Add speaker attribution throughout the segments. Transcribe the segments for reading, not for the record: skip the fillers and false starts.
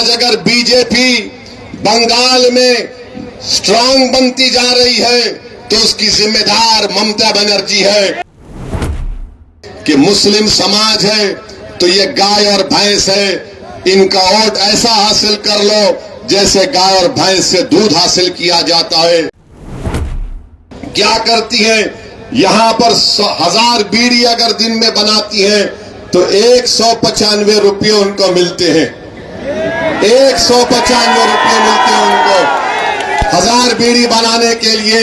Speaker 1: आज अगर बीजेपी बंगाल में स्ट्रांग बनती जा रही है तो उसकी जिम्मेदार ममता बनर्जी है। कि मुस्लिम समाज है तो ये गाय और भैंस है, इनका वोट ऐसा हासिल कर लो जैसे गाय और भैंस से दूध हासिल किया जाता है। क्या करती है, यहां पर 1000 बीड़ी अगर दिन में बनाती हैं तो 195 रुपये उनको मिलते हैं। 195 रुपये मिलते हैं उनको 1000 बीड़ी बनाने के लिए।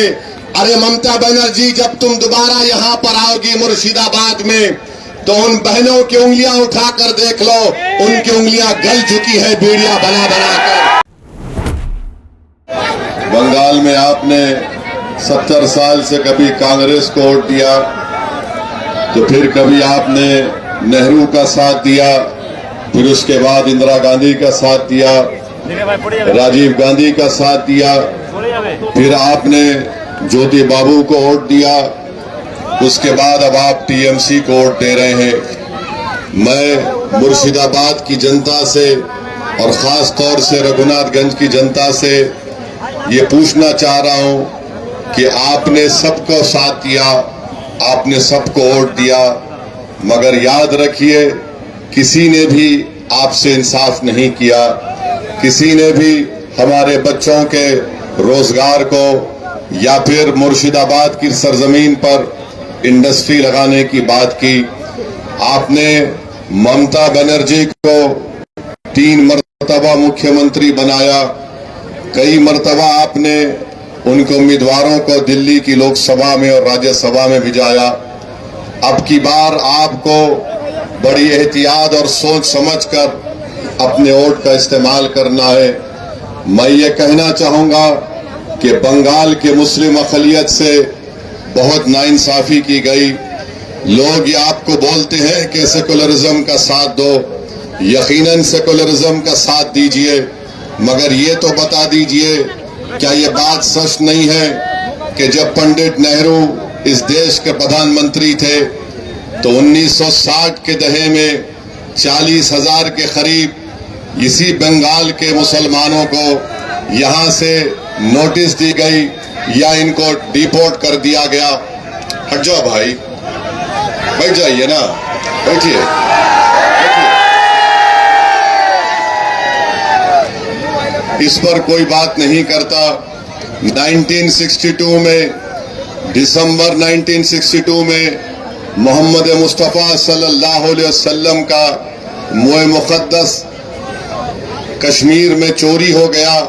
Speaker 1: अरे ममता बनर्जी, जब तुम दोबारा यहां पर आओगी मुर्शिदाबाद में तो उन बहनों की उंगलियां उठाकर देख लो, उनकी उंगलियां गल चुकी है बीड़ियां बना बनाकर। बंगाल में आपने 70 साल से कभी कांग्रेस को वोट दिया, तो फिर कभी आपने नेहरू का साथ दिया, फिर उसके बाद इंदिरा गांधी का साथ दिया, राजीव गांधी का साथ दिया, फिर आपने ज्योति बाबू को वोट दिया, उसके बाद अब आप टीएमसी को वोट दे रहे हैं। मैं मुर्शिदाबाद की जनता से और खास तौर से रघुनाथगंज की जनता से ये पूछना चाह रहा हूं कि आपने सबको साथ दिया, आपने सबको वोट दिया, मगर याद रखिए किसी ने भी आपसे इंसाफ नहीं किया, किसी ने भी हमारे बच्चों के रोजगार को या फिर मुर्शिदाबाद की सरजमीन पर इंडस्ट्री लगाने की बात की। आपने ममता बनर्जी को 3 मर्तबा मुख्यमंत्री बनाया, कई मर्तबा आपने उनको उम्मीदवारों को दिल्ली की लोकसभा में और राज्यसभा में भिजाया। अब की बार आपको बड़ी एहतियात और सोच समझकर अपने वोट का इस्तेमाल करना है। मैं ये कहना चाहूंगा कि बंगाल के मुस्लिम अक़लियत से बहुत नाइंसाफी की गई। लोग ये आपको बोलते हैं कि सेकुलरिज्म का साथ दो, यकीनन सेकुलरिज्म का साथ दीजिए, मगर ये तो बता दीजिए क्या ये बात सच नहीं है कि जब पंडित नेहरू इस देश के प्रधानमंत्री थे तो 1960 के दहे में 40,000 के करीब इसी बंगाल के मुसलमानों को यहां से नोटिस दी गई या इनको डिपोर्ट कर दिया गया। हट जाओ भाई, बैठ जाइए ना, बैठिए। इस पर कोई बात नहीं करता। 1962 में, दिसंबर 1962 में मोहम्मद मुस्तफ़ा सल्लल्लाहु अलैहि वसल्लम का मोए मुक़द्दस कश्मीर में चोरी हो गया,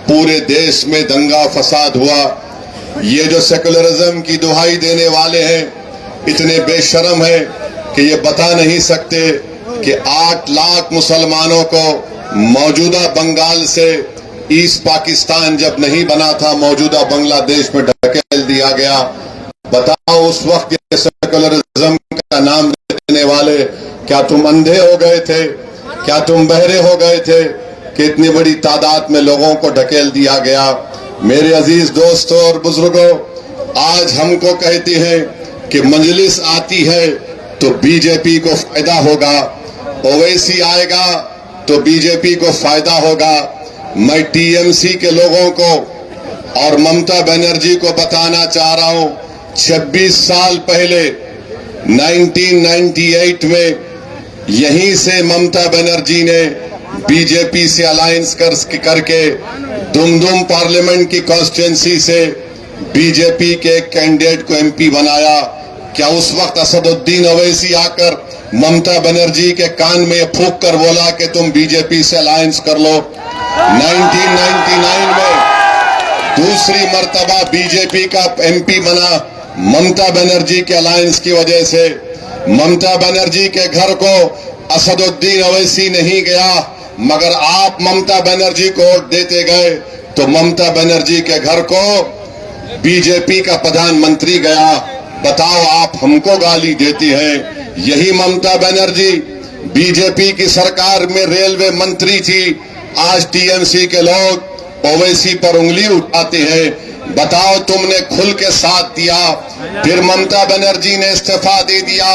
Speaker 1: पूरे देश में दंगा फसाद हुआ। ये जो सेकुलरिज्म की दुहाई देने वाले हैं इतने बेशर्म हैं कि ये बता नहीं सकते कि 8 लाख मुसलमानों को मौजूदा बंगाल से ईस्ट पाकिस्तान जब नहीं बना था, मौजूदा बांग्लादेश में ढकेल दिया गया। बताओ उस वक्त ये सेकुलरिज्म का नाम देने वाले, क्या तुम अंधे हो गए थे, क्या तुम बहरे हो गए थे कि इतनी बड़ी तादाद में लोगों को ढकेल दिया गया। मेरे अजीज दोस्तों और बुजुर्गों, आज हमको कहती हैं कि मजलिस आती है तो बीजेपी को फायदा होगा, ओवैसी आएगा तो बीजेपी को फायदा होगा। मैं टीएमसी के लोगों को और ममता बनर्जी को बताना चाह रहा हूं, 26 साल पहले 1998 में यहीं से ममता बनर्जी ने बीजेपी से अलायंस करके दुमदुम पार्लियामेंट की कॉन्स्टिट्यूंसी से बीजेपी के एक कैंडिडेट को एमपी बनाया। क्या उस वक्त असदुद्दीन ओवैसी आकर ममता बनर्जी के कान में फूंक कर बोला कि तुम बीजेपी से अलायंस कर लो? 1999 में दूसरी मर्तबा बीजेपी का एमपी बना ममता बनर्जी के अलायंस की वजह से। ममता बनर्जी के घर को असदुद्दीन ओवैसी नहीं गया, मगर आप ममता बनर्जी को वोट देते गए तो ममता बनर्जी के घर को बीजेपी का प्रधानमंत्री गया। बताओ, आप हमको गाली देती हैं। यही ममता बनर्जी बीजेपी की सरकार में रेलवे मंत्री थी, आज टीएमसी के लोग ओवैसी पर उंगली उठाते हैं। बताओ, तुमने खुल के साथ दिया, फिर ममता बनर्जी ने इस्तीफा दे दिया,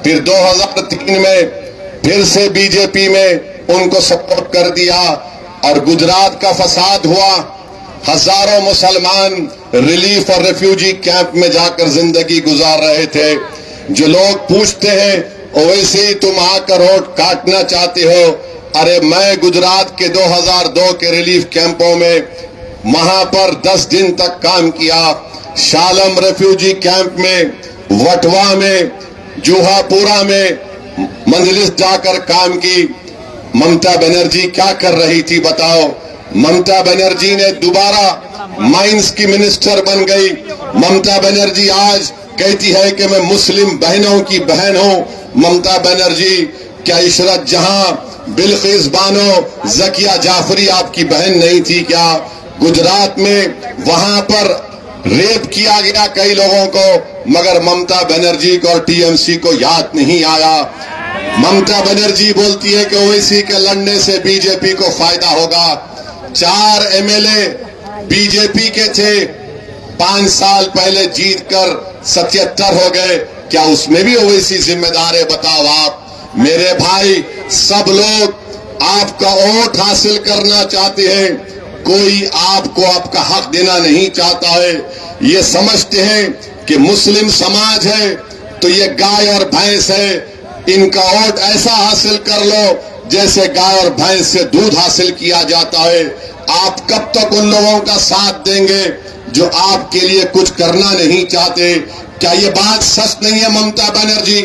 Speaker 1: फिर 2003 में फिर से बीजेपी में उनको सपोर्ट कर दिया और गुजरात का फसाद हुआ। हजारों मुसलमान रिलीफ और रेफ्यूजी कैंप में जाकर जिंदगी गुजार रहे थे। जो लोग पूछते हैं ओवैसी तुम आकर वोट काटना चाहते हो, अरे मैं गुजरात के 2002 के रिलीफ कैंपों में वहां पर 10 दिन तक काम किया। शालम रेफ्यूजी कैंप में, वटवा में, जूहापुरा में मंजलिस जाकर काम की। ममता बनर्जी क्या कर रही थी बताओ? ममता बनर्जी ने दोबारा माइंस की मिनिस्टर बन गई। ममता बनर्जी आज कहती है कि मैं मुस्लिम बहनों की बहन हूं। ममता बनर्जी क्या इशरत जहां, बिल्किस बानो, जकिया जाफरी आपकी बहन नहीं थी क्या? गुजरात में वहां पर रेप किया गया कई लोगों को, मगर ममता बनर्जी को और टीएमसी को याद नहीं आया। ममता बनर्जी बोलती है कि ओवैसी के लड़ने से बीजेपी को फायदा होगा। 4 एमएलए बीजेपी के थे, 5 साल पहले जीतकर 77 हो गए। क्या उसमें भी ओवैसी जिम्मेदार है? बताओ आप। मेरे भाई, सब लोग आपका वोट हासिल करना चाहते हैं, कोई आपको आपका हक देना नहीं चाहता है। ये समझते हैं कि मुस्लिम समाज है तो ये गाय और भैंस है, इनका वोट ऐसा हासिल कर लो जैसे गाय और भैंस से दूध हासिल किया जाता है। आप कब तक उन लोगों का साथ देंगे जो आपके लिए कुछ करना नहीं चाहते? क्या ये बात सच नहीं है ममता बनर्जी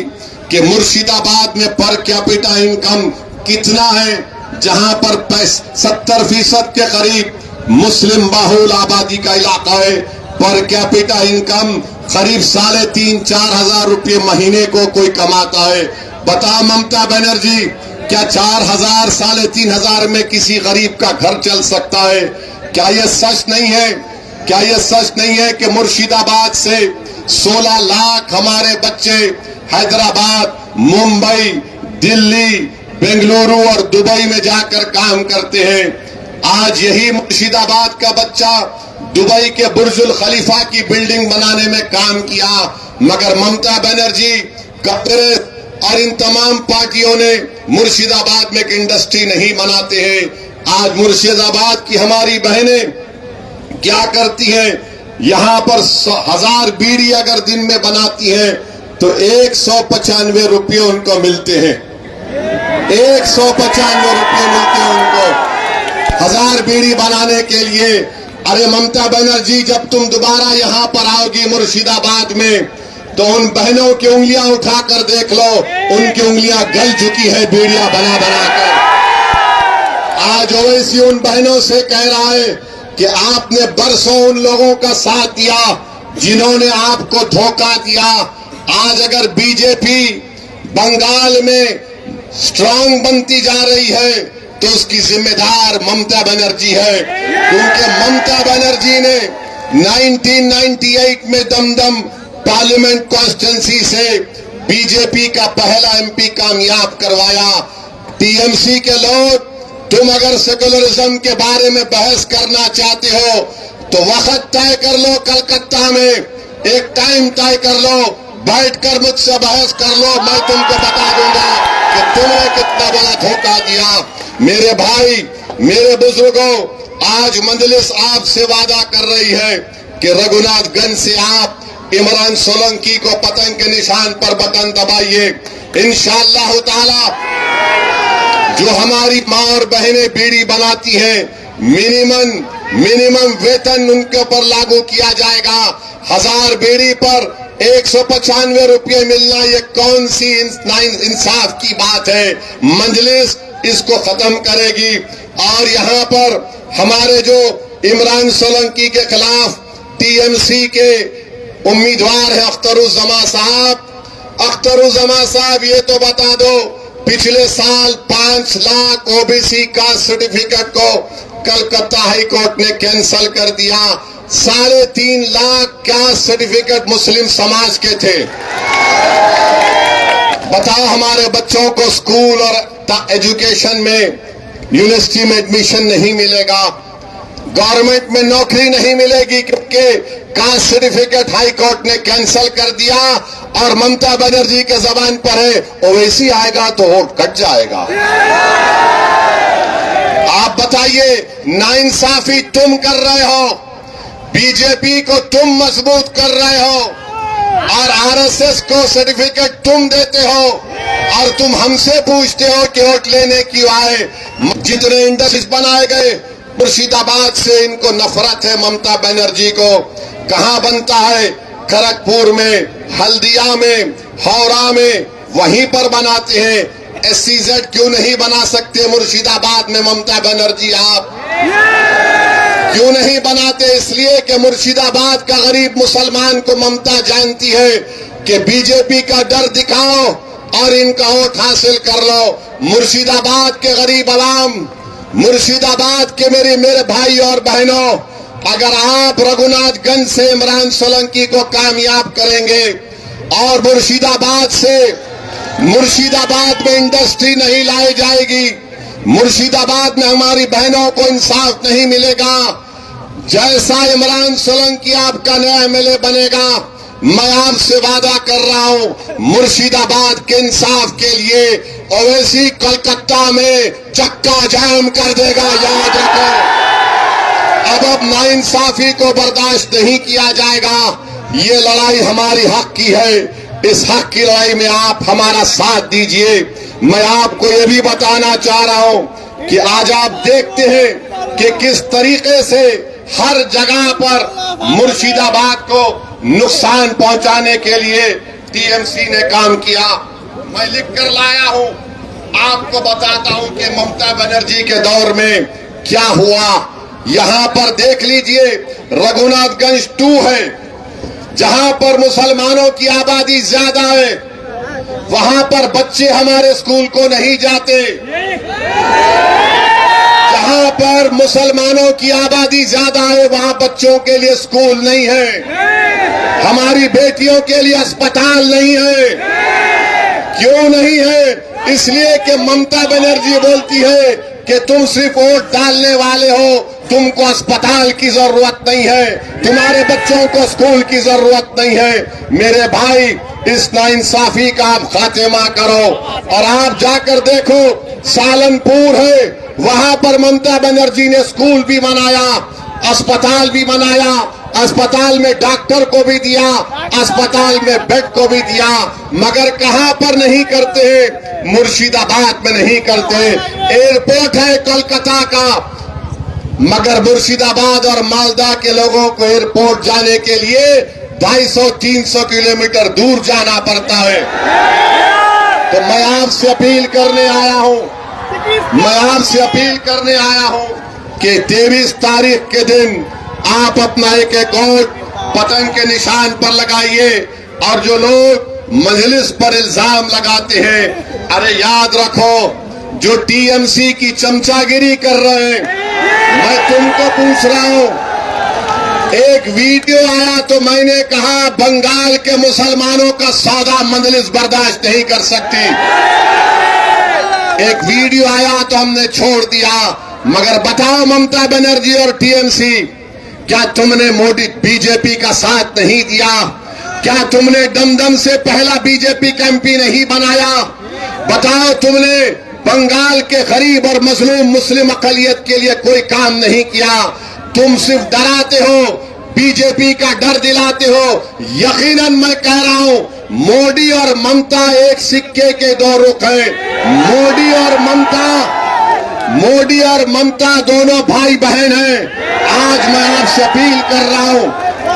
Speaker 1: कि मुर्शिदाबाद में पर कैपिटा इनकम कितना है, जहां पर 70% के करीब मुस्लिम बहुल आबादी का इलाका है। पर कैपिटा इनकम करीब 3,500-4 हजार रुपये महीने को कोई कमाता है। बता ममता बनर्जी, क्या 4,000 3,500 में किसी गरीब का घर चल सकता है? क्या यह सच नहीं है? क्या यह सच नहीं है कि मुर्शिदाबाद से 16 लाख हमारे बच्चे हैदराबाद, मुंबई, दिल्ली, बेंगलुरु और दुबई में जाकर काम करते हैं? आज यही मुर्शिदाबाद का बच्चा दुबई के बुर्जुल खलीफा की बिल्डिंग बनाने में काम किया, मगर ममता बनर्जी, कांग्रेस और इन तमाम पार्टियों ने मुर्शिदाबाद में एक इंडस्ट्री नहीं बनाते हैं। आज मुर्शिदाबाद की हमारी बहनें क्या करती हैं? यहां पर 1000 बीड़ी अगर दिन में बनाती हैं तो 195 रुपये उनको मिलते हैं। 195 रुपये मिलते हैं उनको 1000 बीड़ी बनाने के लिए। अरे ममता बनर्जी, जब तुम दोबारा यहां पर आओगी मुर्शिदाबाद में तो उन बहनों की उंगलियां उठाकर देख लो, उनकी उंगलियां गल चुकी है बीड़ियां बना बना कर। आज ओवैसी उन बहनों से कह रहा है कि आपने बरसों उन लोगों का साथ दिया जिन्होंने आपको धोखा दिया। आज अगर बीजेपी बंगाल में स्ट्रांग बनती जा रही है तो उसकी जिम्मेदार ममता बनर्जी है, क्योंकि ममता बनर्जी ने 1998 में दमदम पार्लियामेंट कॉन्स्टिट्यूंसी से बीजेपी का पहला एमपी कामयाब करवाया। टीएमसी के लोग, तुम अगर सेकुलरिज्म के बारे में बहस करना चाहते हो तो वक्त तय कर लो, कलकत्ता में एक टाइम तय कर लो, बैठकर मुझसे बहस कर लो, मैं तुमको बता दूंगा कि तुमने कितना बड़ा धोखा दिया। मेरे भाई, मेरे बुजुर्गों, आज मजलिस आपसे वादा कर रही है कि रघुनाथगंज से आप इमरान सोलंकी को पतंग के निशान पर बटन दबाइए। इंशाअल्लाह ताला जो हमारी माँ और बहनें बीड़ी बनाती हैं, मिनिमम वेतन उनके ऊपर लागू किया जाएगा। 1000 बीड़ी पर 195 रुपये मिलना, ये कौन सी इंसाफ की बात है? मजलिस इसको खत्म करेगी। और यहाँ पर हमारे जो इमरान सोलंकी के खिलाफ टीएमसी के उम्मीदवार है अख्तरुज्जमा साहब, अख्तरुज्जमा साहब ये तो बता दो, पिछले साल 5 लाख ओबीसी का सर्टिफिकेट को कलकत्ता हाई कोर्ट ने कैंसिल कर दिया। 3.5 लाख क्या सर्टिफिकेट मुस्लिम समाज के थे? बताओ, हमारे बच्चों को स्कूल और एजुकेशन में, यूनिवर्सिटी में एडमिशन नहीं मिलेगा, गवर्नमेंट में नौकरी नहीं मिलेगी क्योंकि कास्ट सर्टिफिकेट हाई कोर्ट ने कैंसिल कर दिया। और ममता बनर्जी के जबान पर है ओवैसी आएगा तो वोट कट जाएगा। आप बताइए, नाइंसाफी तुम कर रहे हो, बीजेपी को तुम मजबूत कर रहे हो और आरएसएस को सर्टिफिकेट तुम देते हो और तुम हमसे पूछते हो कि वोट लेने क्यों आए। जितने इंडस्ट्रीज बनाए गए मुर्शिदाबाद से इनको नफरत है ममता बनर्जी को। कहां बनता है? खड़गपुर में, हल्दिया में, हावड़ा में, वहीं पर बनाते हैं। SEZ क्यों नहीं बना सकते मुर्शिदाबाद में ममता बनर्जी? आप क्यों नहीं बनाते? इसलिए कि मुर्शिदाबाद का गरीब मुसलमान को ममता जानती है कि बीजेपी का डर दिखाओ और इनका वोट हासिल कर लो। मुर्शिदाबाद के गरीब आवाम, मुर्शिदाबाद के मेरे भाई और बहनों, अगर आप रघुनाथगंज से इमरान सोलंकी को कामयाब करेंगे और मुर्शिदाबाद में इंडस्ट्री नहीं लाई जाएगी, मुर्शिदाबाद में हमारी बहनों को इंसाफ नहीं मिलेगा, जैसा इमरान सोलंकी आपका नया MLA बनेगा, मैं आपसे वादा कर रहा हूं मुर्शिदाबाद के इंसाफ के लिए ओवैसी कोलकाता में चक्का जाम कर देगा। याद रखो, अब नाइंसाफी को बर्दाश्त नहीं किया जाएगा। ये लड़ाई हमारी हक की है, इस हक की लड़ाई में आप हमारा साथ दीजिए। मैं आपको ये भी बताना चाह रहा हूं कि आज आप देखते हैं कि किस तरीके से हर जगह पर मुर्शिदाबाद को नुकसान पहुंचाने के लिए TMC ने काम किया। मैं लिख कर लाया हूं, आपको बताता हूं कि ममता बनर्जी के दौर में क्या हुआ। यहां पर देख लीजिए, रघुनाथगंज 2 है, जहां पर मुसलमानों की आबादी ज्यादा है, वहां पर बच्चे हमारे स्कूल को नहीं जाते। जहां पर मुसलमानों की आबादी ज्यादा है, वहां बच्चों के लिए स्कूल नहीं है, हमारी बेटियों के लिए अस्पताल नहीं है। क्यों नहीं है? इसलिए कि ममता बनर्जी बोलती है कि तुम सिर्फ वोट डालने वाले हो, तुमको अस्पताल की जरूरत नहीं है, तुम्हारे बच्चों को स्कूल की जरूरत नहीं है। मेरे भाई, इस नाइंसाफी का आप खात्मा करो और आप जाकर देखो, सालनपुर है, वहां पर ममता बनर्जी ने स्कूल भी बनाया, अस्पताल भी बनाया, अस्पताल में डॉक्टर को भी दिया, अस्पताल में बेड को भी दिया, मगर कहां पर नहीं करते हैं? मुर्शिदाबाद में नहीं करते। एयरपोर्ट है कोलकाता का, मगर मुर्शिदाबाद और मालदा के लोगों को एयरपोर्ट जाने के लिए 250-300 किलोमीटर दूर जाना पड़ता है। तो मैं आपसे अपील करने आया हूं कि 23 तारीख के दिन आप अपना एक वोट पतंग के निशान पर लगाइए। और जो लोग मजलिस पर इल्जाम लगाते हैं, अरे याद रखो, जो TMC की चमचागिरी कर रहे हैं, मैं तुमको पूछ रहा हूं, एक वीडियो आया तो मैंने कहा बंगाल के मुसलमानों का सौदा मजलिस बर्दाश्त नहीं कर सकती। एक वीडियो आया तो हमने छोड़ दिया। मगर बताओ ममता बनर्जी और TMC, क्या तुमने बीजेपी का साथ नहीं दिया? क्या तुमने दमदम से पहला बीजेपी का MP नहीं बनाया? बताओ, तुमने बंगाल के गरीब और मजलूम मुस्लिम अकलियत के लिए कोई काम नहीं किया? तुम सिर्फ डराते हो, बीजेपी का डर दिलाते हो। यकीनन मैं कह रहा हूं, मोदी और ममता एक सिक्के के दो रुख हैं। मोदी और ममता दोनों भाई बहन हैं। आज मैं आपसे अपील कर रहा हूं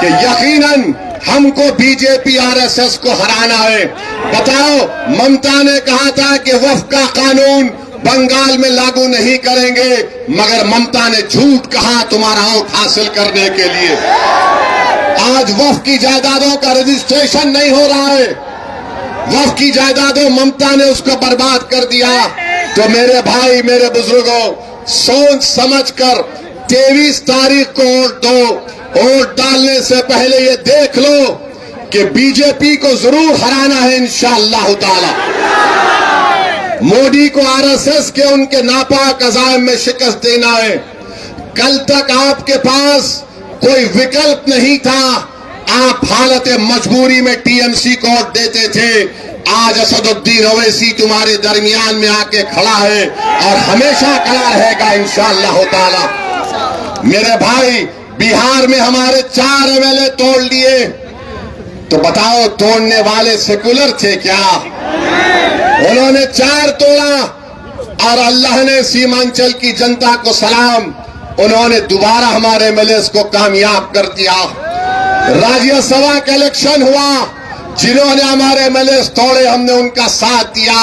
Speaker 1: कि यकीनन हमको बीजेपी RSS को हराना है। बताओ, ममता ने कहा था कि वक्फ का कानून बंगाल में लागू नहीं करेंगे, मगर ममता ने झूठ कहा तुम्हारा वोट हासिल करने के लिए। आज वक्फ की जायदादों का रजिस्ट्रेशन नहीं हो रहा है, वक्फ की जायदादों ममता ने उसको बर्बाद कर दिया। तो मेरे भाई, मेरे बुजुर्गों, सोच समझकर 23 तारीख को वोट दो। वोट डालने से पहले ये देख लो कि बीजेपी को जरूर हराना है इंशाअल्लाह ताला। मोदी को RSS के उनके नापाक अज़ाइम में शिकस्त देना है। कल तक आपके पास कोई विकल्प नहीं था,
Speaker 2: आप हालत मजबूरी में टीएमसी को वोट देते थे। आज असदुद्दीन ओवैसी तुम्हारे दरमियान में आके खड़ा है और हमेशा खड़ा रहेगा इंशाअल्लाह ताला। मेरे भाई, बिहार में हमारे 4 एमएलए तोड़ लिए, तो बताओ तोड़ने वाले सेकुलर थे क्या? उन्होंने 4 तोड़ा और अल्लाह ने सीमांचल की जनता को सलाम, उन्होंने दोबारा हमारे एमएलए को कामयाब कर दिया। राज्यसभा का इलेक्शन हुआ, जिन्होंने हमारे एमएलए तोड़े हमने उनका साथ दिया।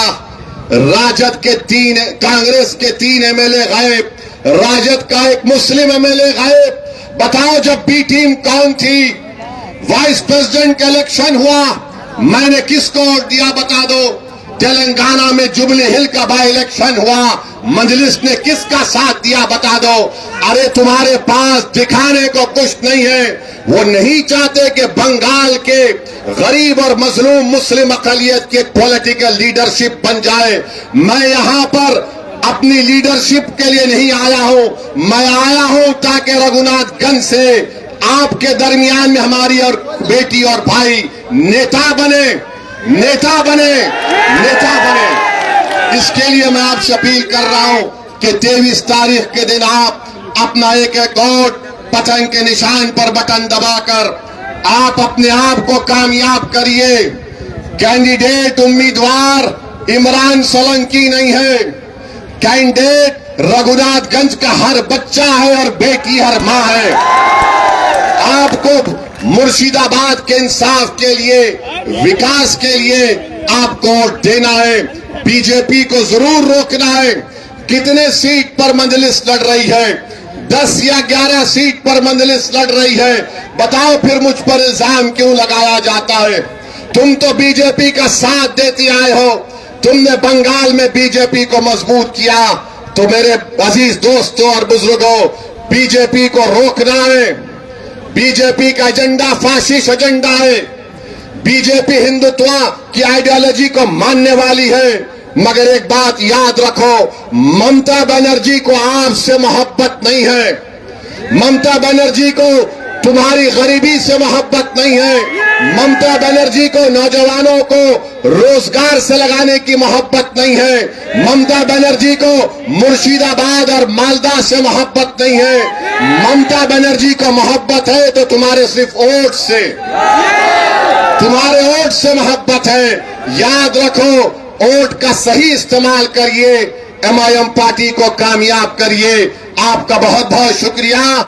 Speaker 2: राजद के 3, कांग्रेस के 3 एमएलए गायब, राजद का एक मुस्लिम एमएलए गायब। बताओ जब बी टीम कौन थी? वाइस प्रेसिडेंट का इलेक्शन हुआ, मैंने किसको वोट दिया बता दो? तेलंगाना में जुबली हिल का बाई इलेक्शन हुआ, मजलिस ने किसका साथ दिया बता दो? अरे तुम्हारे पास दिखाने को कुछ नहीं है। वो नहीं चाहते कि बंगाल के गरीब और मजलूम मुस्लिम अकलियत की पॉलिटिकल लीडरशिप बन जाए। मैं यहां पर अपनी लीडरशिप के लिए नहीं आया हूं, मैं आया हूं ताकि रघुनाथगंज से आपके दरमियान में हमारी और बेटी और भाई नेता बने, नेता बने, नेता बने। इसके लिए मैं आपसे अपील कर रहा हूं कि 23 तारीख के दिन आप अपना एक वोट पतंग के निशान पर बटन दबाकर आप अपने आप को कामयाब करिए। कैंडिडेट उम्मीदवार इमरान सोलंकी नहीं है, कैंडिडेट रघुनाथगंज का हर बच्चा है और बेटी हर मां है। आपको मुर्शिदाबाद के इंसाफ के लिए, विकास के लिए आपको वोट देना है। बीजेपी को जरूर रोकना है। कितने सीट पर मजलिस लड़ रही है? 10 या 11 सीट पर मजलिस लड़ रही है। बताओ फिर मुझ पर इल्जाम क्यों लगाया जाता है? तुम तो बीजेपी का साथ देते आए हो, तुमने बंगाल में बीजेपी को मजबूत किया। तो मेरे अजीज दोस्तों और बुजुर्गों, बीजेपी को रोकना है। बीजेपी का एजेंडा फासिस्ट एजेंडा है। बीजेपी हिंदुत्व की आइडियोलॉजी को मानने वाली है। मगर एक बात याद रखो, ममता बनर्जी को आपसे मोहब्बत नहीं है। ममता बनर्जी को तुम्हारी गरीबी से मोहब्बत नहीं है। ममता बनर्जी को नौजवानों को रोजगार से लगाने की मोहब्बत नहीं है। ममता बनर्जी को मुर्शिदाबाद और मालदा से मोहब्बत नहीं है। ममता बनर्जी को मोहब्बत है तो तुम्हारे सिर्फ वोट से, तुम्हारे वोट से मोहब्बत है। याद रखो, वोट का सही इस्तेमाल करिए, एमआईएम पार्टी को कामयाब करिए। आपका बहुत बहुत शुक्रिया।